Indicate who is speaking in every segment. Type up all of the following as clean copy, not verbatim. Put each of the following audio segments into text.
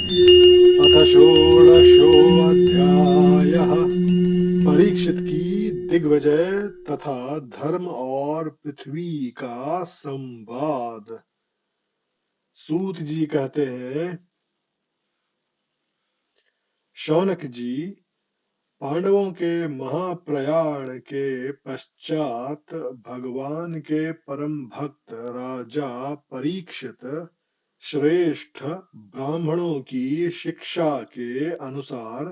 Speaker 1: अथ षोडशोऽध्यायः। परीक्षित की दिग्विजय तथा धर्म और पृथ्वी का संवाद। सूत जी कहते हैं, शौनक जी, पांडवों के महाप्रयाण के पश्चात भगवान के परम भक्त राजा परीक्षित श्रेष्ठ ब्राह्मणों की शिक्षा के अनुसार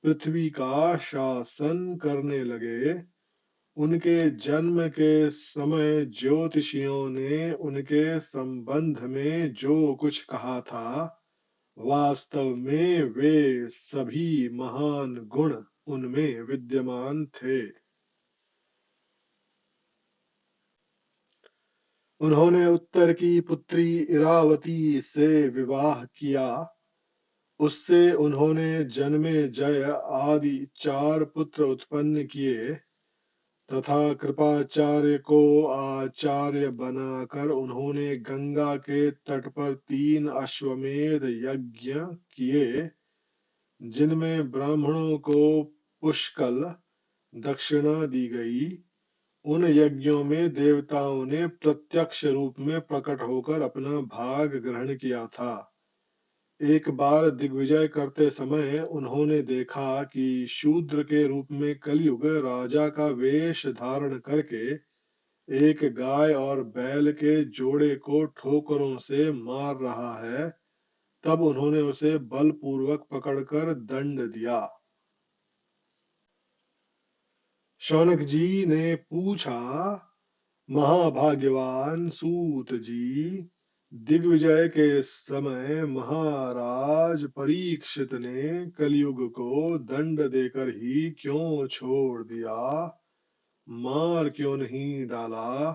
Speaker 1: पृथ्वी का शासन करने लगे। उनके जन्म के समय ज्योतिषियों ने उनके संबंध में जो कुछ कहा था, वास्तव में वे सभी महान गुण उनमें विद्यमान थे। उन्होंने उत्तर की पुत्री इरावती से विवाह किया। उससे उन्होंने जन्मे जय आदि 4 पुत्र उत्पन्न किए तथा कृपाचार्य को आचार्य बनाकर उन्होंने गंगा के तट पर 3 अश्वमेध यज्ञ किए, जिनमें ब्राह्मणों को पुष्कल दक्षिणा दी गई। उन यज्ञों में देवताओं ने प्रत्यक्ष रूप में प्रकट होकर अपना भाग ग्रहण किया था। एक बार दिग्विजय करते समय उन्होंने देखा कि शूद्र के रूप में कलयुग राजा का वेश धारण करके एक गाय और बैल के जोड़े को ठोकरों से मार रहा है। तब उन्होंने उसे बलपूर्वक पकड़कर दंड दिया। शौनक जी ने पूछा, महाभाग्यवान सूत जी, दिग्विजय के समय महाराज परीक्षित ने कलयुग को दंड देकर ही क्यों छोड़ दिया, मार क्यों नहीं डाला?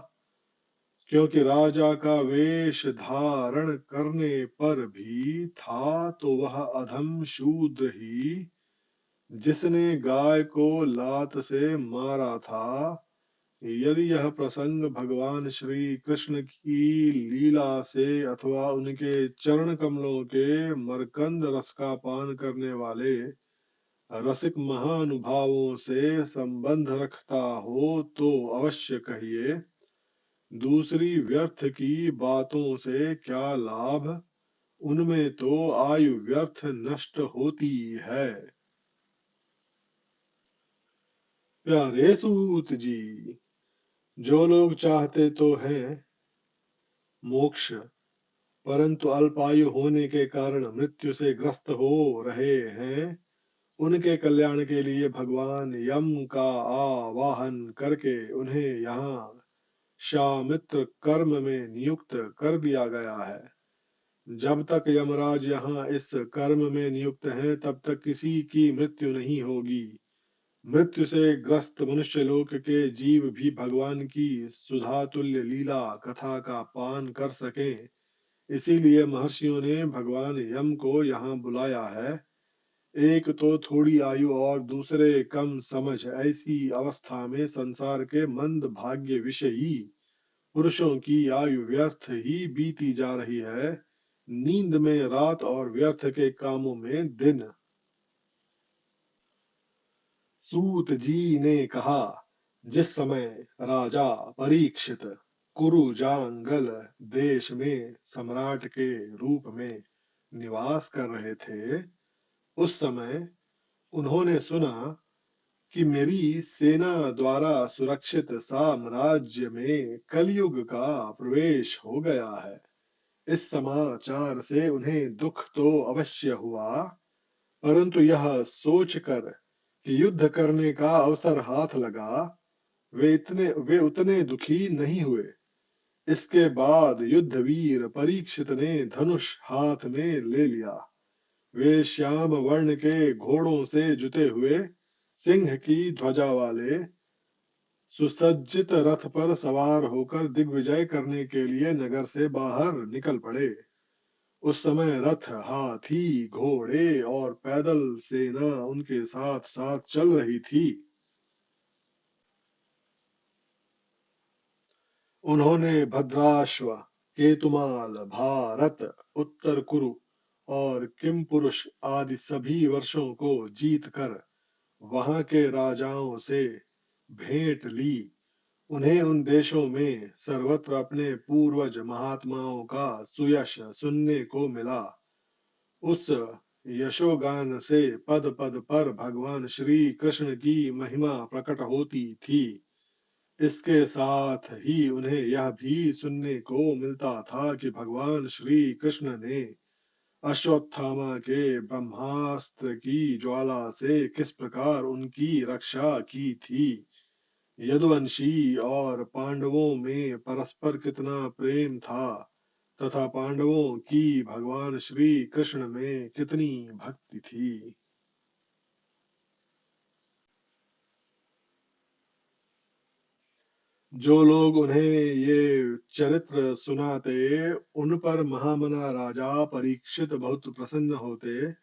Speaker 1: क्योंकि राजा का वेश धारण करने पर भी था तो वह अधम शूद्र ही, जिसने गाय को लात से मारा था। यदि यह प्रसंग भगवान श्री कृष्ण की लीला से अथवा उनके चरण कमलों के मरकंद रस का पान करने वाले रसिक महानुभावों से संबंध रखता हो तो अवश्य कहिए। दूसरी व्यर्थ की बातों से क्या लाभ, उनमें तो आयु व्यर्थ नष्ट होती है। प्यारे सूत जी, जो लोग चाहते तो हैं मोक्ष, परंतु अल्पायु होने के कारण मृत्यु से ग्रस्त हो रहे हैं, उनके कल्याण के लिए भगवान यम का आवाहन करके उन्हें यहाँ शामित्र कर्म में नियुक्त कर दिया गया है। जब तक यमराज यहाँ इस कर्म में नियुक्त हैं, तब तक किसी की मृत्यु नहीं होगी। मृत्यु से ग्रस्त मनुष्य लोक के जीव भी भगवान की सुधा तुल्य लीला कथा का पान कर सकें, इसीलिए महर्षियों ने भगवान यम को यहाँ बुलाया है। एक तो थोड़ी आयु और दूसरे कम समझ, ऐसी अवस्था में संसार के मंद भाग्य विषयी पुरुषों की आयु व्यर्थ ही बीती जा रही है, नींद में रात और व्यर्थ के कामों में दिन। सूत जी ने कहा, जिस समय राजा परीक्षित कुरु जांगल देश में सम्राट के रूप में निवास कर रहे थे, उस समय उन्होंने सुना कि मेरी सेना द्वारा सुरक्षित साम्राज्य में कलयुग का प्रवेश हो गया है। इस समाचार से उन्हें दुख तो अवश्य हुआ, परंतु यह सोचकर कि युद्ध करने का अवसर हाथ लगा, वे उतने दुखी नहीं हुए। इसके बाद युद्धवीर परीक्षित ने धनुष हाथ में ले लिया। वे श्याम वर्ण के घोड़ों से जुते हुए सिंह की ध्वजा वाले सुसज्जित रथ पर सवार होकर दिग्विजय करने के लिए नगर से बाहर निकल पड़े। उस समय रथ, हाथी, घोड़े और पैदल सेना उनके साथ साथ चल रही थी। उन्होंने भद्राश्व, केतुमाल, भारत, उत्तर कुरु और किम पुरुष आदि सभी वर्षों को जीत कर वहां के राजाओं से भेंट ली। उन्हें उन देशों में सर्वत्र अपने पूर्वज महात्माओं का सुयश सुनने को मिला। उस यशोगान से पद पद पर भगवान श्री कृष्ण की महिमा प्रकट होती थी। इसके साथ ही उन्हें यह भी सुनने को मिलता था कि भगवान श्री कृष्ण ने अश्वत्थामा के ब्रह्मास्त्र की ज्वाला से किस प्रकार उनकी रक्षा की थी। यदुवंशी और पांडवों में परस्पर कितना प्रेम था तथा पांडवों की भगवान श्री कृष्ण में कितनी भक्ति थी। जो लोग उन्हें ये चरित्र सुनाते उन पर महामना राजा परीक्षित बहुत प्रसन्न होते।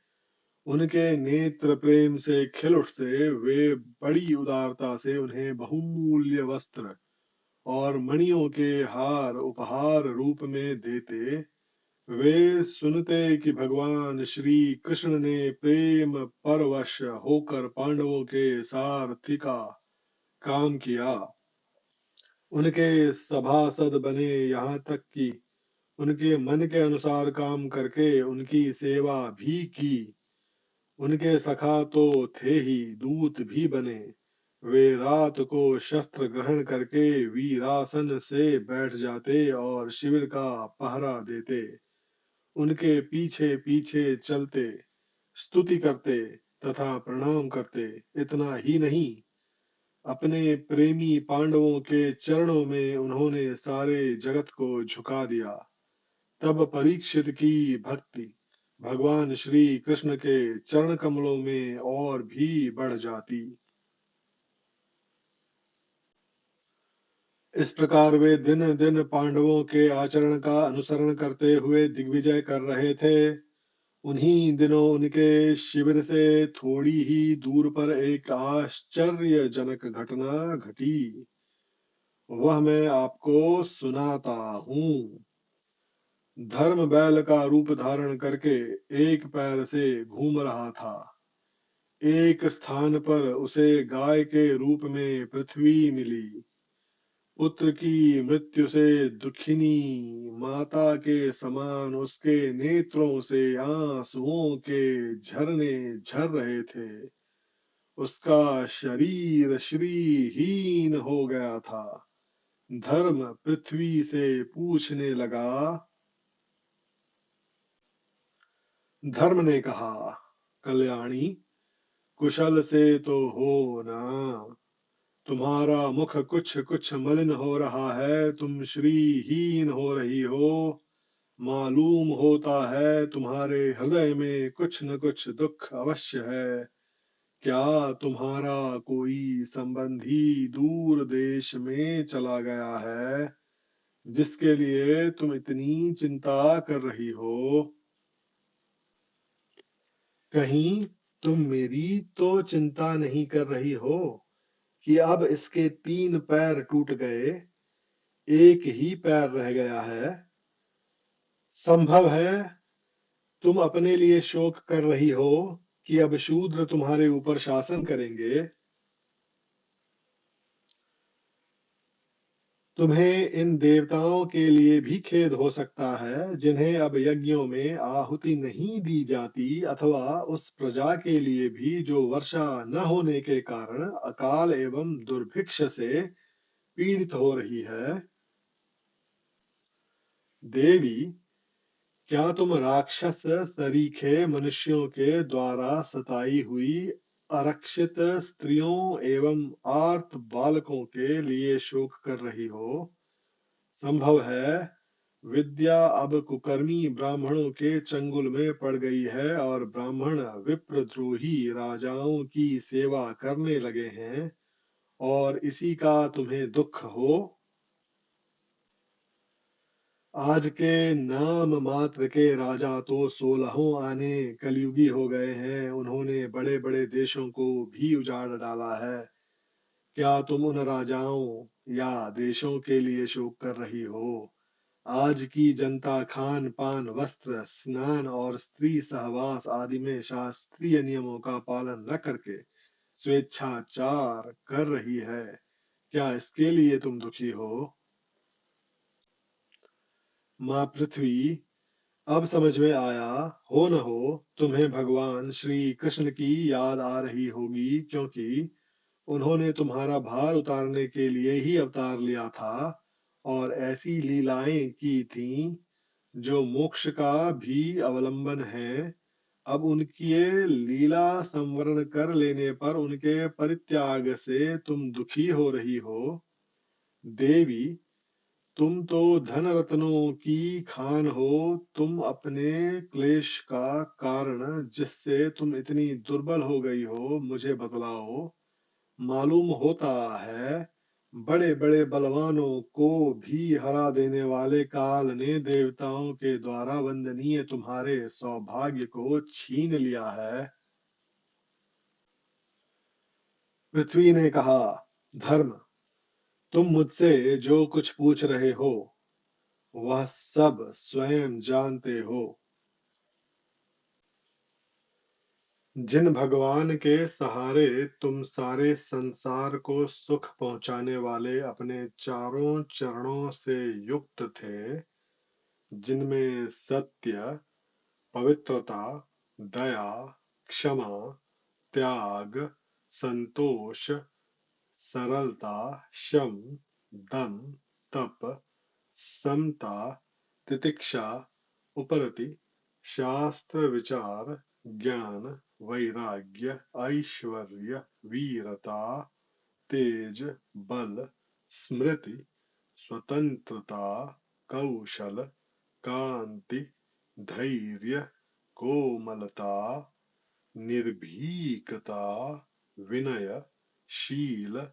Speaker 1: उनके नेत्र प्रेम से खिल उठते। वे बड़ी उदारता से उन्हें बहुमूल्य वस्त्र और मणियों के हार उपहार रूप में देते। वे सुनते कि भगवान श्री कृष्ण ने प्रेम परवश होकर पांडवों के सारथी का काम किया, उनके सभासद बने, यहाँ तक कि उनके मन के अनुसार काम करके उनकी सेवा भी की। उनके सखा तो थे ही, दूत भी बने। वे रात को शस्त्र ग्रहण करके वीरासन से बैठ जाते और शिविर का पहरा देते। उनके पीछे पीछे चलते, स्तुति करते तथा प्रणाम करते। इतना ही नहीं, अपने प्रेमी पांडवों के चरणों में उन्होंने सारे जगत को झुका दिया। तब परीक्षित की भक्ति भगवान श्री कृष्ण के चरण कमलों में और भी बढ़ जाती। इस प्रकार वे दिन दिन पांडवों के आचरण का अनुसरण करते हुए दिग्विजय कर रहे थे। उन्हीं दिनों उनके शिविर से थोड़ी ही दूर पर एक आश्चर्यजनक घटना घटी। वह मैं आपको सुनाता हूँ। धर्म बैल का रूप धारण करके एक पैर से घूम रहा था। एक स्थान पर उसे गाय के रूप में पृथ्वी मिली। पुत्र की मृत्यु से दुखिनी माता के समान उसके नेत्रों से आंसुओं के झरने झर रहे थे। उसका शरीर श्रीहीन हो गया था। धर्म पृथ्वी से पूछने लगा। धर्म ने कहा, कल्याणी, कुशल से तो हो ना। तुम्हारा मुख कुछ कुछ मलिन हो रहा है, तुम श्रीहीन हो रही हो। मालूम होता है तुम्हारे हृदय में कुछ न कुछ दुख अवश्य है। क्या तुम्हारा कोई संबंधी दूर देश में चला गया है, जिसके लिए तुम इतनी चिंता कर रही हो? कहीं तुम मेरी तो चिंता नहीं कर रही हो कि अब इसके 3 पैर टूट गए, एक ही पैर रह गया है? संभव है तुम अपने लिए शोक कर रही हो कि अब शूद्र तुम्हारे ऊपर शासन करेंगे। तुम्हें इन देवताओं के लिए भी खेद हो सकता है, जिन्हें अब यज्ञों में आहुति नहीं दी जाती, अथवा उस प्रजा के लिए भी जो वर्षा न होने के कारण अकाल एवं दुर्भिक्ष से पीड़ित हो रही है। देवी, क्या तुम राक्षस सरीखे मनुष्यों के द्वारा सताई हुई अरक्षित स्त्रियों एवं आर्त बालकों के लिए शोक कर रही हो? संभव है विद्या अब कुकर्मी ब्राह्मणों के चंगुल में पड़ गई है और ब्राह्मण विप्रद्रोही राजाओं की सेवा करने लगे हैं, और इसी का तुम्हें दुख हो। आज के नाम मात्र के राजा तो 16 आने कलयुगी हो गए हैं। उन्होंने बड़े बड़े देशों को भी उजाड़ डाला है। क्या तुम उन राजाओं या देशों के लिए शोक कर रही हो? आज की जनता खान पान वस्त्र स्नान और स्त्री सहवास आदि में शास्त्रीय नियमों का पालन न करके स्वेच्छाचार कर रही है। क्या इसके लिए तुम दुखी हो? माँ पृथ्वी, अब समझ में आया, हो न हो तुम्हें भगवान श्री कृष्ण की याद आ रही होगी, क्योंकि उन्होंने तुम्हारा भार उतारने के लिए ही अवतार लिया था और ऐसी लीलाएं की थीं जो मोक्ष का भी अवलंबन है। अब उनकी ये लीला संवरण कर लेने पर उनके परित्याग से तुम दुखी हो रही हो। देवी, तुम तो धन रत्नों की खान हो। तुम अपने क्लेश का कारण जिससे तुम इतनी दुर्बल हो गई हो मुझे बतलाओ। मालूम होता है बड़े बड़े बलवानों को भी हरा देने वाले काल ने देवताओं के द्वारा वंदनीय तुम्हारे सौभाग्य को छीन लिया है। पृथ्वी ने कहा, धर्म, तुम मुझसे जो कुछ पूछ रहे हो वह सब स्वयं जानते हो। जिन भगवान के सहारे तुम सारे संसार को सुख पहुंचाने वाले अपने चारों चरणों से युक्त थे, जिनमें सत्य, पवित्रता, दया, क्षमा, त्याग, संतोष, सरलता, शम, दम, तप, समता, तितिक्षा, उपरति, शास्त्र विचार, ज्ञान, वैराग्य, ऐश्वर्य, वीरता, तेज, बल, स्मृति, स्वतंत्रता, कौशल, कांति, धैर्य, कोमलता, निर्भीकता, विनय, शील,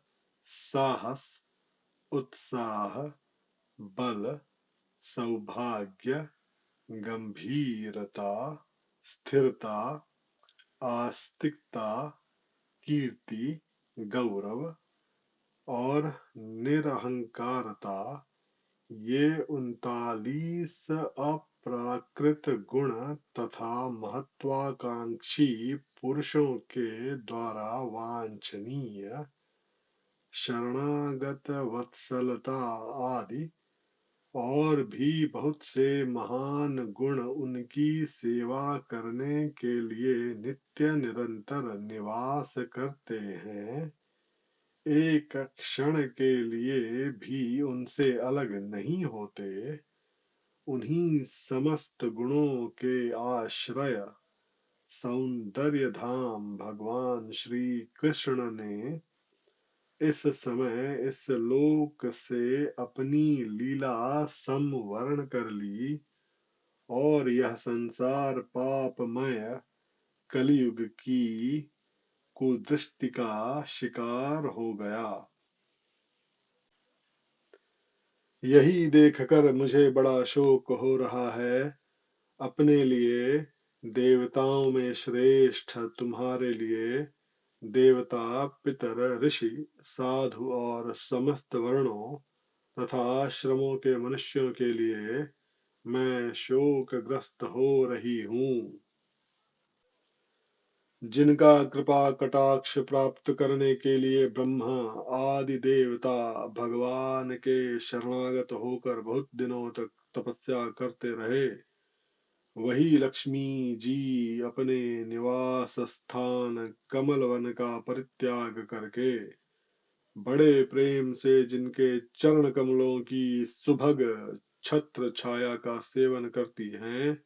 Speaker 1: साहस, उत्साह, बल, सौभाग्य, गंभीरता, स्थिरता, आस्तिकता, कीर्ति, गौरव और निरहंकारता, ये 39 अप्राकृत गुण तथा महत्वाकांक्षी पुरुषों के द्वारा वांछनीय शरणागत वत्सलता आदि और भी बहुत से महान गुण उनकी सेवा करने के लिए नित्य निरंतर निवास करते हैं, एक क्षण के लिए भी उनसे अलग नहीं होते। उन्हीं समस्त गुणों के आश्रय सौंदर्य धाम भगवान श्री कृष्ण ने इस समय इस लोक से अपनी लीला संवरण कर ली और यह संसार पापमय कलयुग की कुदृष्टि का शिकार हो गया। यही देखकर मुझे बड़ा शोक हो रहा है। अपने लिए देवताओं में श्रेष्ठ तुम्हारे लिए देवता, पितर, ऋषि, साधु और समस्त वर्णों तथा आश्रमों के मनुष्यों के लिए मैं शोकग्रस्त हो रही हूँ। जिनका कृपा कटाक्ष प्राप्त करने के लिए ब्रह्मा आदि देवता भगवान के शरणागत होकर बहुत दिनों तक तपस्या करते रहे, वही लक्ष्मी जी अपने निवास स्थान कमल वन का परित्याग करके बड़े प्रेम से जिनके चरण कमलों की सुभग छत्र छाया का सेवन करती हैं,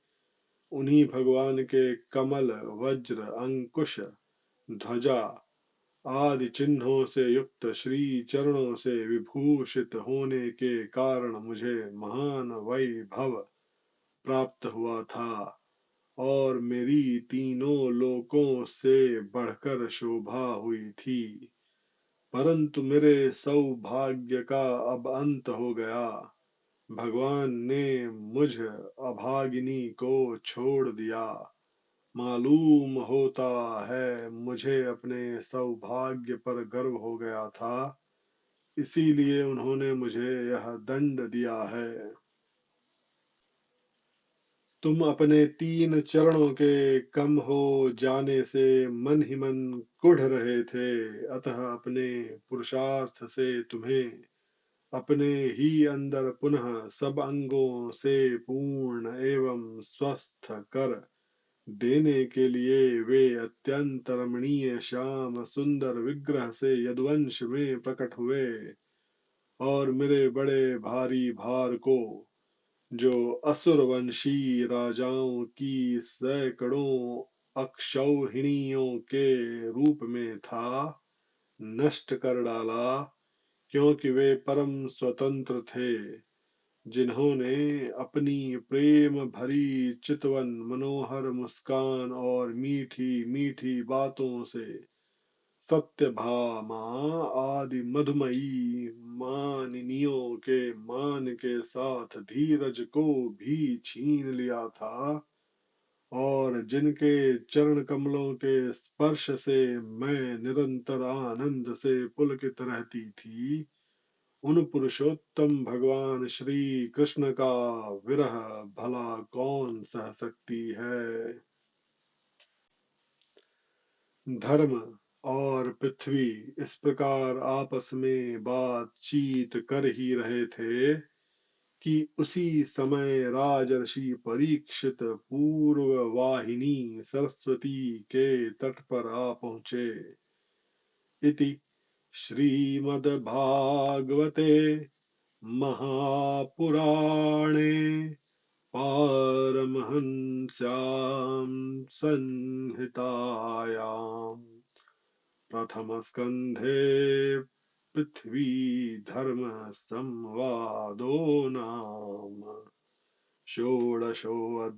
Speaker 1: उन्हीं भगवान के कमल, वज्र, अंकुश, ध्वजा आदि चिन्हों से युक्त श्री चरणों से विभूषित होने के कारण मुझे महान वैभव प्राप्त हुआ था और मेरी तीनों लोकों से बढ़कर शोभा हुई थी। परंतु मेरे सौभाग्य का अब अंत हो गया। भगवान ने मुझ अभागिनी को छोड़ दिया। मालूम होता है मुझे अपने सौभाग्य पर गर्व हो गया था, इसीलिए उन्होंने मुझे यह दंड दिया है। तुम अपने तीन चरणों के कम हो जाने से मन ही मन कुढ़ रहे थे, अतः अपने पुरुषार्थ से तुम्हें अपने ही अंदर पुनः सब अंगों से पूर्ण एवं स्वस्थ कर देने के लिए वे अत्यंत रमणीय श्याम सुंदर विग्रह से यदुवंश में प्रकट हुए, और मेरे बड़े भारी भार को, जो असुरवंशी राजाओं की सैकड़ों अक्षौहिणियों के रूप में था, नष्ट कर डाला, क्योंकि वे परम स्वतंत्र थे, जिन्होंने अपनी प्रेम भरी चितवन मनोहर मुस्कान और मीठी मीठी बातों से सत्यभामा आदि मधुमयी मानिनियों के मान के साथ धीरज को भी छीन लिया था, और जिनके चरण कमलों के स्पर्श से मैं निरंतर आनंद से पुलकित रहती थी, उन पुरुषोत्तम भगवान श्री कृष्ण का विरह भला कौन सह सकती है। धर्म और पृथ्वी इस प्रकार आपस में बातचीत कर ही रहे थे कि उसी समय राजर्षि परीक्षित पूर्व वाहिनी सरस्वती के तट पर आ पहुंचे। इति श्रीमद्भागवते महापुराणे पारमहंस्यां संहितायां प्रथमस्कन्धे पृथ्वीधर्मसंवादो नाम षोडशोऽध्यायः।